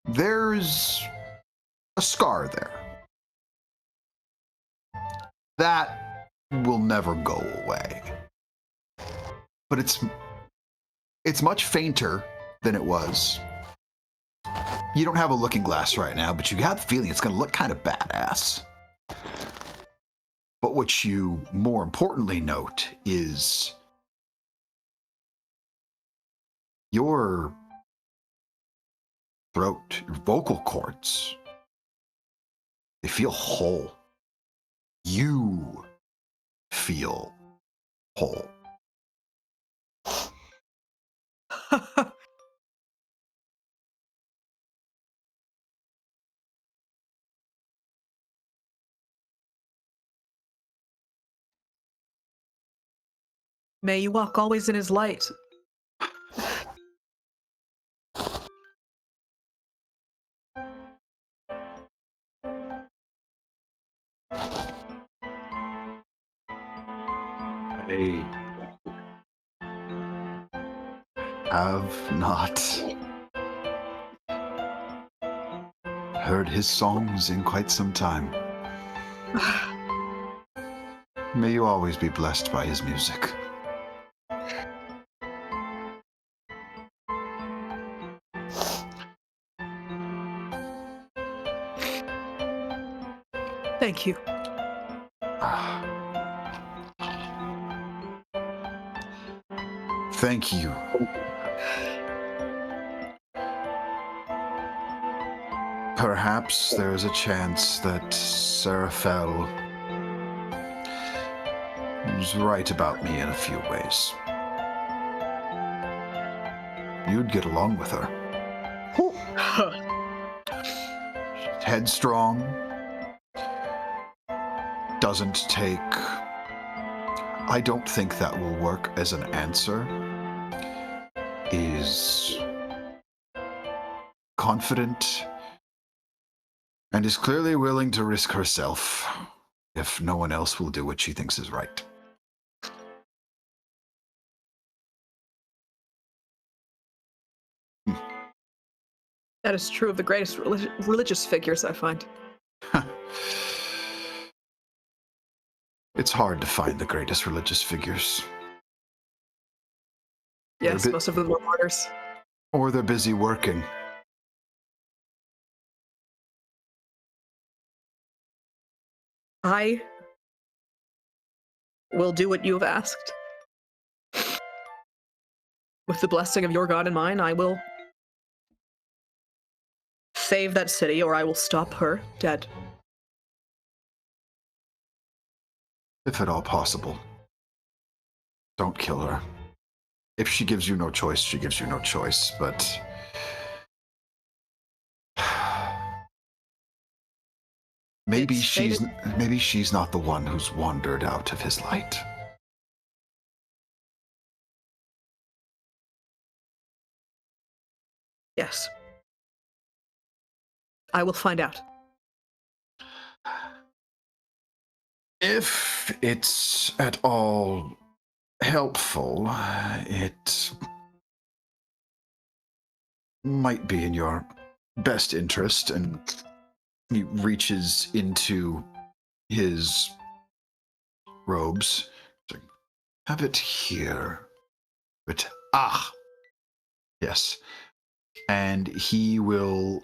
There's a scar there. That will never go away. But it's much fainter than it was. You don't have a looking glass right now, but you have the feeling it's going to look kind of badass. But what you more importantly note is your throat, your vocal cords, they feel whole. You feel whole. May you walk always in his light. I have not heard his songs in quite some time. May you always be blessed by his music. Thank you. Thank you. Perhaps there is a chance that Seraphel is right about me in a few ways. You'd get along with her. Headstrong, doesn't take... I don't think that will work as an answer. Is confident and is clearly willing to risk herself if no one else will do what she thinks is right. That is true of the greatest religious figures, I find. It's hard to find the greatest religious figures. Yes, most of them are martyrs. Or they're busy working. I will do what you have asked. With the blessing of your God in mine, I will save that city, or I will stop her dead. If at all possible. Don't kill her. If she gives you no choice, she gives you no choice, but... maybe she's not the one who's wandered out of his light. Yes. I will find out. If it's at all helpful, it might be in your best interest, and he reaches into his robes. Have it here. But, yes. And he will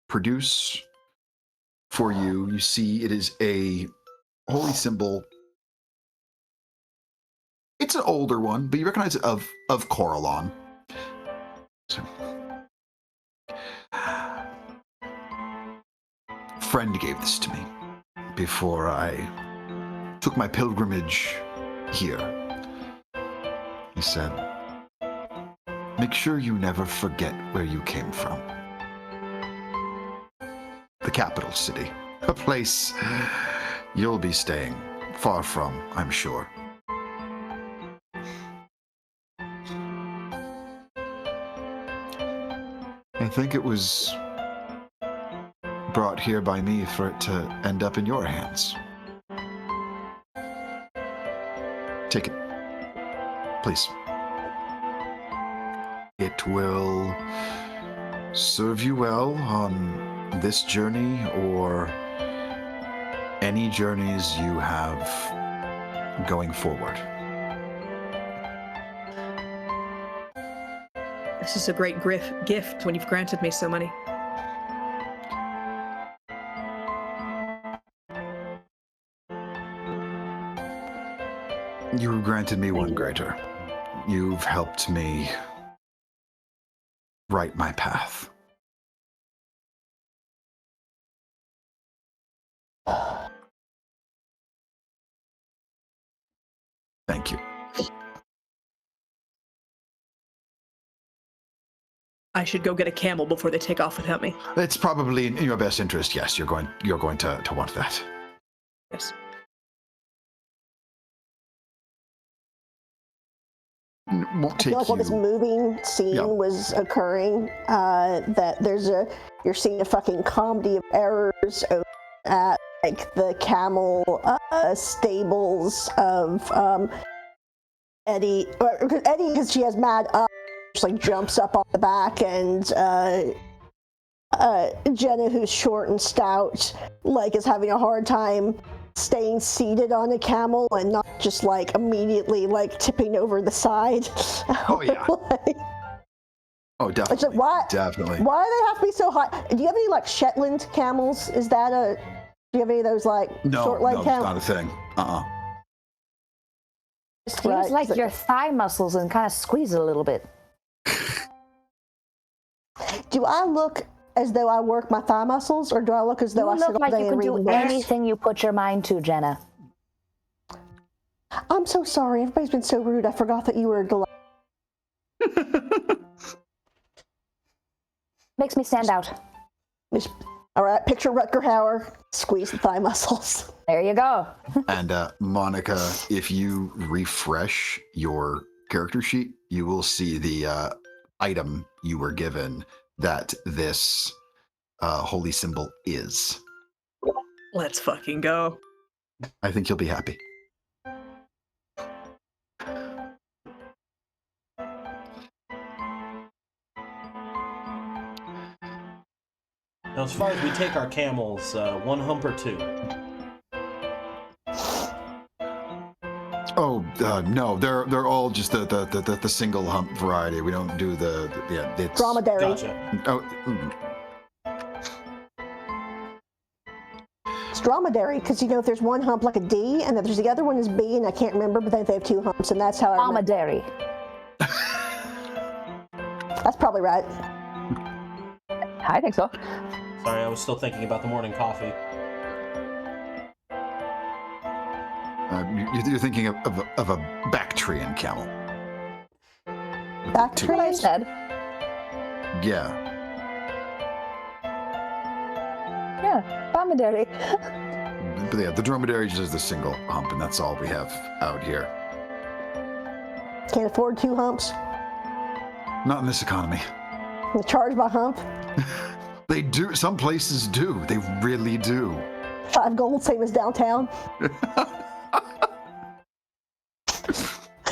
produce for you. You see, it is a holy symbol. It's an older one, but you recognize it of Coralon. So, friend gave this to me before I took my pilgrimage here. He said, make sure you never forget where you came from. The capital city. A place you'll be staying far from, I'm sure. I think it was brought here by me for it to end up in your hands. Take it. Please. It will serve you well on this journey or any journeys you have going forward. This is a great gift when you've granted me so many. You granted me one greater. You've helped me right my path. Thank you. I should go get a camel before they take off without me. It's probably in your best interest. Yes, you're going to want that. Yes. won't I take feel like while this you. moving scene was occurring, that you're seeing a fucking comedy of errors over at like the camel stables of Etty, because she has mad up, just like jumps up on the back, and Jenah, who's short and stout, like is having a hard time staying seated on a camel and not just like immediately like tipping over the side. Oh yeah. Oh, definitely. It's like, why? Definitely. Why do they have to be so high? Do you have any like Shetland camels? Do you have any of those like short leg No, camels? it's not a thing. Just Right, use like so- your thigh muscles and kind of squeeze it a little bit. Do I look as though I work my thigh muscles, or do I look as though You I sit look all like day you and can read do books? anything you put your mind to, Jenah. I'm so sorry. Everybody's been so rude. I forgot that you were Makes me stand out. All right, picture Rutger Hauer. Squeeze the thigh muscles. There you go. And Monica, if you refresh your character sheet, you will see the item you were given that this holy symbol is. Let's fucking go. I think you'll be happy. Now, as far as we take our camels, one hump or two? Oh no, they're all just the single hump variety. We don't do it's Dromedary. Gotcha. Oh, It's dromedary because if there's one hump like a D, and then there's the other one is B, and I can't remember, but then they have two humps, and that's how I remember. Dromedary. That's probably right. I think so. Sorry, I was still thinking about the morning coffee. you're thinking of a Bactrian camel. Back Two. to What I said. Yeah. Yeah, dromedary. But yeah, the dromedary just has the single hump, and that's all we have out here. Can't afford two humps. Not in this economy. The charge by hump. They do. Some places do. They really do. 5 gold, same as downtown.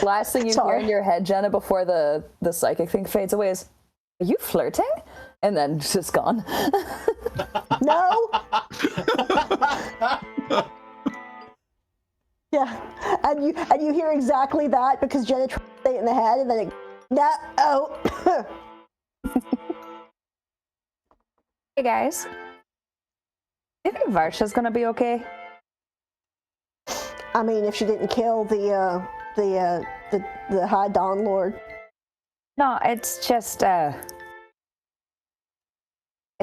Last thing you hear Sorry. in your head, Jenah, before the psychic thing fades away is, "Are you flirting?" And then it's just gone. No. Yeah, and you hear exactly that because Jenah tried to say it in the head, and then it. No. Oh. Hey guys, do you think Varsha's gonna be okay? I mean, if she didn't kill the High Dawn Lord. No, it's just I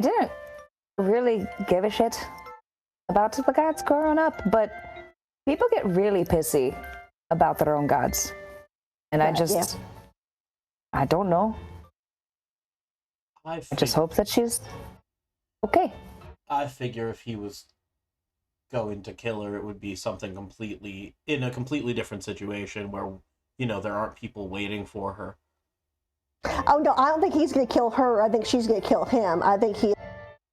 didn't really give a shit about the gods growing up, but people get really pissy about their own gods, and I don't know. I I just hope that she's okay. I figure if he was going to kill her, it would be something in a completely different situation where, there aren't people waiting for her. Oh no, I don't think he's gonna kill her. I think she's gonna kill him. I think he.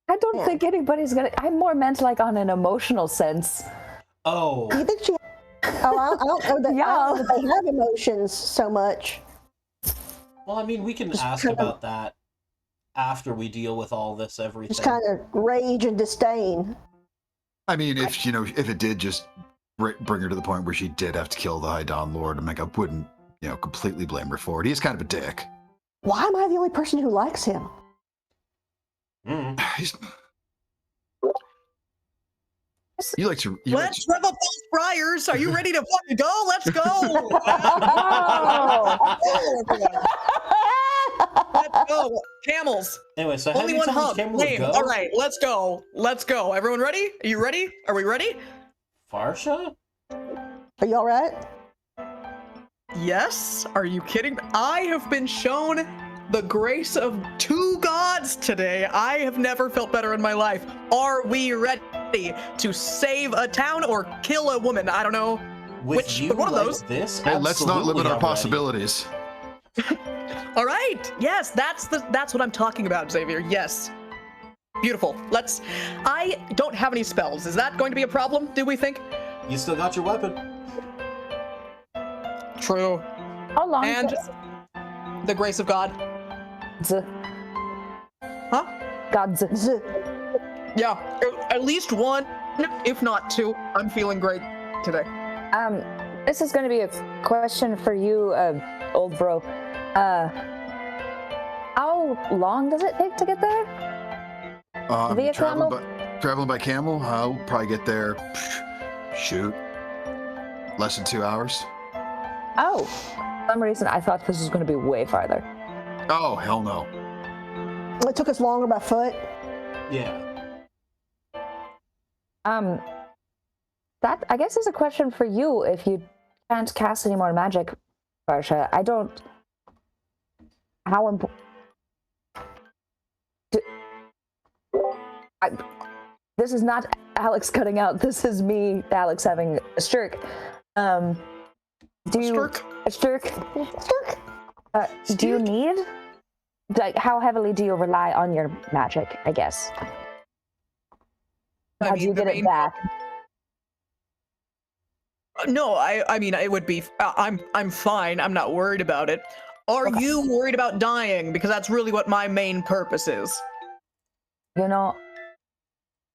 I don't Yeah. think anybody's gonna. I more meant like on an emotional sense. Oh, You think she? Oh, I don't know that. I don't know that they have emotions so much. well, I mean, we can Just ask kind of- about that after we deal with all this everything. Just kind of rage and disdain. I mean, if it did just bring her to the point where she did have to kill the High Dawn Lord, I wouldn't, completely blame her for it. He's kind of a dick. Why am I the only person who likes him? He's. You like to. Let's rev up those fryers. Are you ready to fucking go? Let's go. Let's go. Camels. Anyway, so how Only do you one tell hump. these camels Lame. go? All right, let's go. Let's go. Everyone ready? Are you ready? Are we ready? Varsha? Are you all right? Yes. Are you kidding? I have been shown the grace of 2 gods today. I have never felt better in my life. Are we ready to save a town or kill a woman? I don't know. With Which, you but one of like those. This? Hey, let's not Absolutely, limit our I'm ready. possibilities. All right. Yes, that's what I'm talking about, Xavier. Yes. Beautiful. I don't have any spells. Is that going to be a problem, do we think? You still got your weapon. True. How long And is the grace of God. this? Huh? God's. Yeah. At least one, if not two. I'm feeling great today. This is going to be a question for you, old bro. How long does it take to get there? Via camel? Traveling by camel, I'll probably get there, shoot, less than 2 hours. Oh, for some reason I thought this was going to be way farther. Oh, hell no. It took us longer by foot. Yeah. That I guess is a question for you. If you can't cast any more magic, Varsha, I don't. How important? This is not Alex cutting out. This is me, Alex, having a stirk. Do you a stirk? Do you need? Like, how heavily do you rely on your magic? I guess. How do you get it back? No, I mean, it would be. I'm fine. I'm not worried about it. Are you worried about dying? Because that's really what my main purpose is. You know.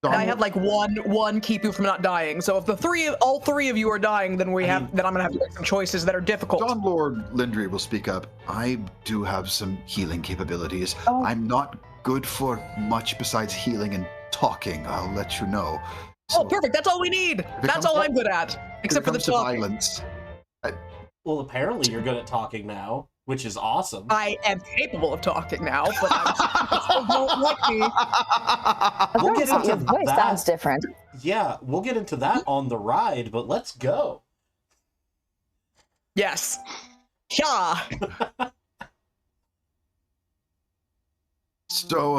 And I have like one keep you from not dying. So if all three of you are dying, then I'm gonna have to make some choices that are difficult. John Lord Lindry will speak up. I do have some healing capabilities. Oh. I'm not good for much besides healing and talking. I'll let you know. Oh, perfect. That's all we need. That's all I'm good at, except for the talking. Violence. Well, apparently you're good at talking now, which is awesome. I am capable of talking now, but I don't like me. We'll get into Your voice that. sounds different. Yeah, we'll get into that on the ride, but let's go. Yes. Yeah. So,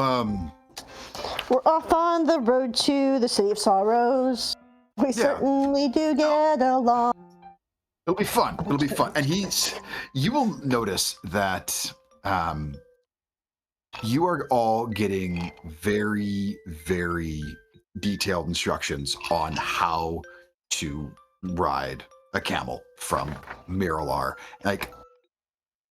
We're off on the road to the City of Sorrows. We certainly do get along. it'll be fun. It'll be fun. And you will notice that you are all getting very, very detailed instructions on how to ride a camel from Miralar. Like,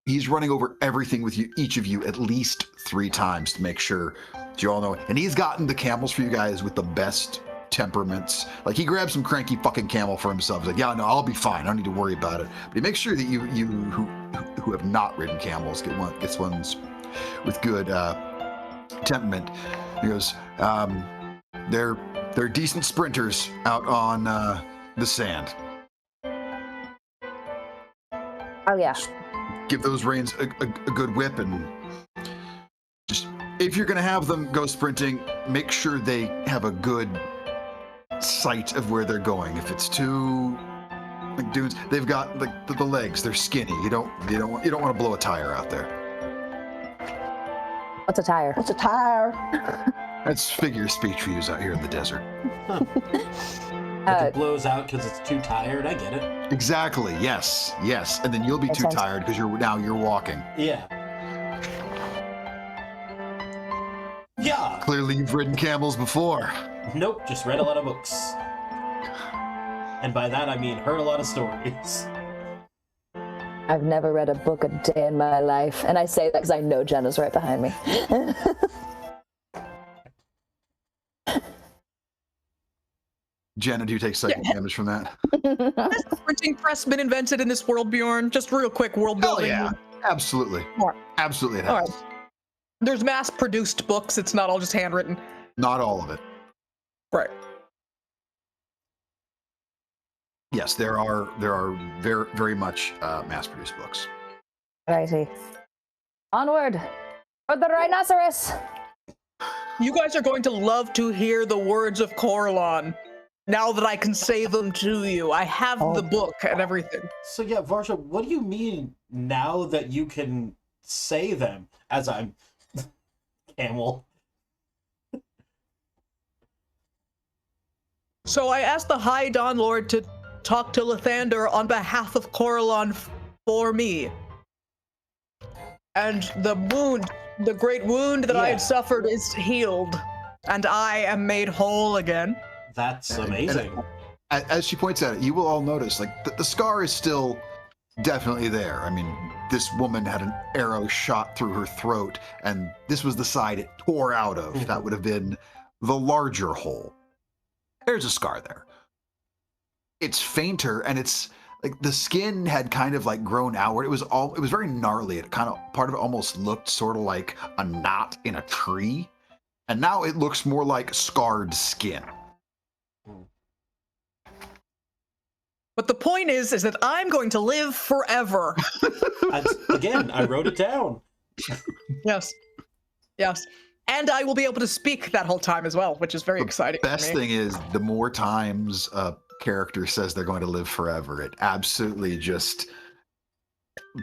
he's running over everything with you, each of you, at least 3 times to make sure that you all know. And he's gotten the camels for you guys with the best temperaments. Like, he grabbed some cranky fucking camel for himself. He's like, yeah, no, I'll be fine. I don't need to worry about it. But he makes sure that you who have not ridden camels gets ones with good temperament. He goes, they're decent sprinters out on the sand. Oh yeah. Give those reins a good whip, and just, if you're gonna have them go sprinting, make sure they have a good sight of where they're going. If it's too like dudes, they've got the legs, they're skinny. You don't want to blow a tire out there. What's a tire? What's a tire? That's figure of speech we use out here in the desert. If it blows out because it's too tired, I get it. Exactly. Yes. And then you'll be too tired because you're walking. Yeah. Yeah. Clearly, you've ridden camels before. Nope, just read a lot of books. And by that I mean heard a lot of stories. I've never read a book a day in my life, and I say that because I know Jenna's right behind me. Jenna, do you take psychic damage from that? Has the printing press been invented in this world, Bjorn? Just real quick, world Oh building. yeah, absolutely. Alright. Absolutely it has. Alright. There's mass-produced books. It's not all just handwritten. Not all of it. Right. Yes, there are very, very much mass-produced books. Righty. Onward! For the rhinoceros! You guys are going to love to hear the words of Coralon. Now that I can say them to you. I have the book and everything. So yeah, Varsha, what do you mean now that you can say them? As I'm camel. So I asked the High Dawn Lord to talk to Lathander on behalf of Coralon for me. And the wound, the great wound that I Yeah. had suffered is healed. And I am made whole again. That's amazing. As she points at it, you will all notice, like, the scar is still definitely there. I mean, this woman had an arrow shot through her throat, and this was the side it tore out of. That would have been the larger hole. There's a scar there. It's fainter, and it's like the skin had kind of like grown outward. It was very gnarly. It kind of, part of it almost looked sort of like a knot in a tree, and now it looks more like scarred skin. But the point is that I'm going to live forever. Again, I wrote it down. Yes. Yes. And I will be able to speak that whole time as well, which is very exciting. Best for me. thing is, the more times a character says they're going to live forever, it absolutely just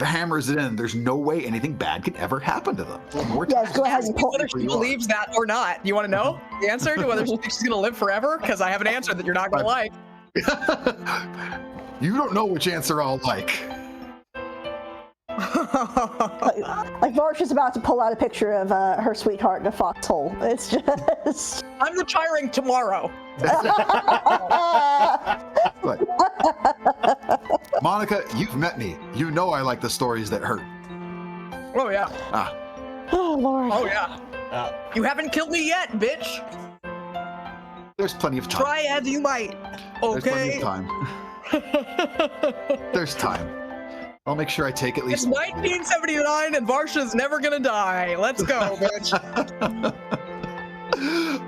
hammers it in. There's no way anything bad can ever happen to them. The more Yes, times go ahead Ask and me pull. whether she believes that or not. You want to know the answer to whether she thinks she's going to live forever? Because I have an answer that you're not going to like. You don't know which answer I'll like. Like Varsha's about to pull out a picture of her sweetheart in a foxhole. It's just. I'm retiring tomorrow. But Monica, you've met me. You know I like the stories that hurt. Oh, yeah. Oh Lord. Oh, yeah. You haven't killed me yet, bitch. There's plenty of time. Try as you might. There's plenty Okay. of time. There's time. I'll make sure I take at It's least. 1979 and Varsha's never gonna die. Let's go, bitch.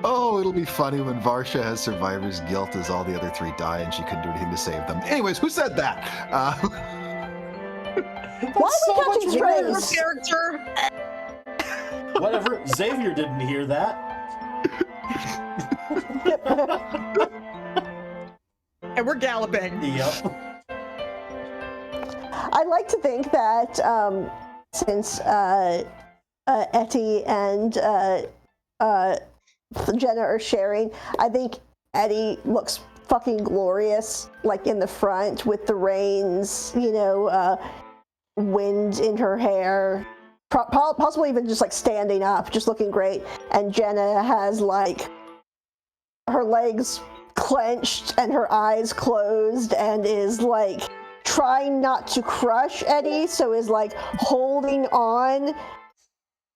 Oh, it'll be funny when Varsha has survivor's guilt as all the other three die and she couldn't do anything to save them. Anyways, who said that? Why so are we much catching worse. strays? Character. Whatever. Xavier didn't hear that. And we're galloping. Yep. I like to think that since Etty and Jenah are sharing, I think Etty looks fucking glorious, like in the front with the reins, wind in her hair, possibly even just like standing up, just looking great. And Jenah has like her legs clenched and her eyes closed and is like trying not to crush Etty, so is like holding on,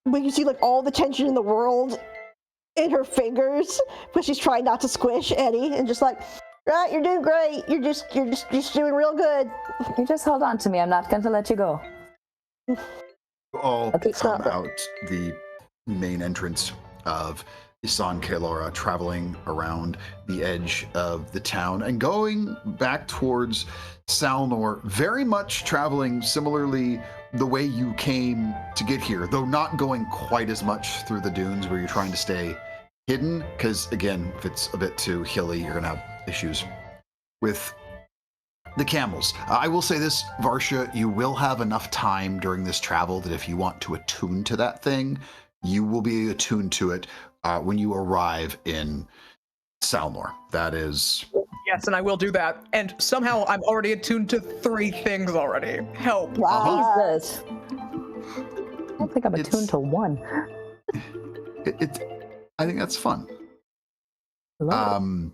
but you see like all the tension in the world in her fingers, but she's trying not to squish Etty, and just like, right, you're doing great, you're just doing real good. You just hold on to me. I'm not going to let you go. All Okay, come so- out the main entrance of Isan Kaelora, traveling around the edge of the town and going back towards Salnor, very much traveling similarly the way you came to get here, though not going quite as much through the dunes where you're trying to stay hidden, because again, if it's a bit too hilly, you're going to have issues with the camels. I will say this, Varsha, you will have enough time during this travel that if you want to attune to that thing, you will be attuned to it when you arrive in Salnor. That is... Yes, and I will do that. And somehow I'm already attuned to 3 things already. Help. Wow. Jesus. I don't think I'm It's- attuned to one. I think that's fun. Love it.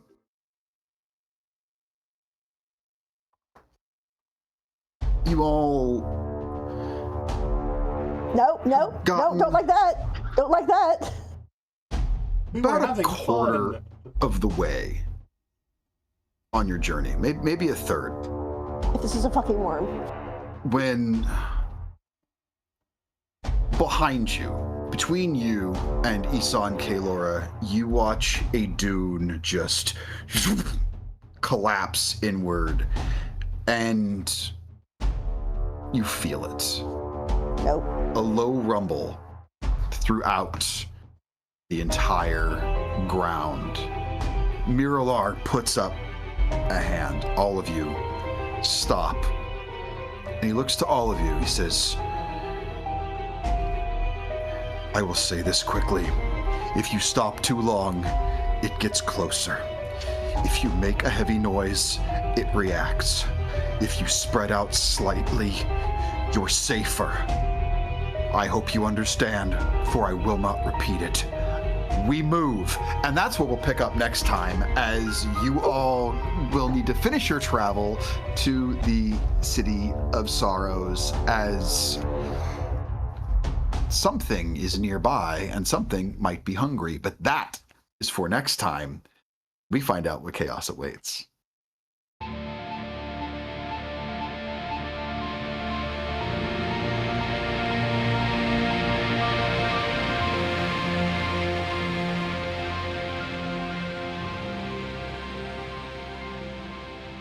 You all No, Gotten- don't like that. Don't like that. We were about a having quarter fun. of the way on your journey, maybe a third, This is a fucking worm. when behind you, between you and Isan Kaelora, you watch a dune just collapse inward, and you feel it. Nope. A low rumble throughout the entire ground. Miralar puts up a hand. All of you stop. And he looks to all of you. He says, I will say this quickly. If you stop too long, it gets closer. If you make a heavy noise, it reacts. If you spread out slightly, you're safer. I hope you understand, for I will not repeat it. We move. And that's what we'll pick up next time, as you all will need to finish your travel to the City of Sorrows, as something is nearby and something might be hungry. But that is for next time. We find out what chaos awaits.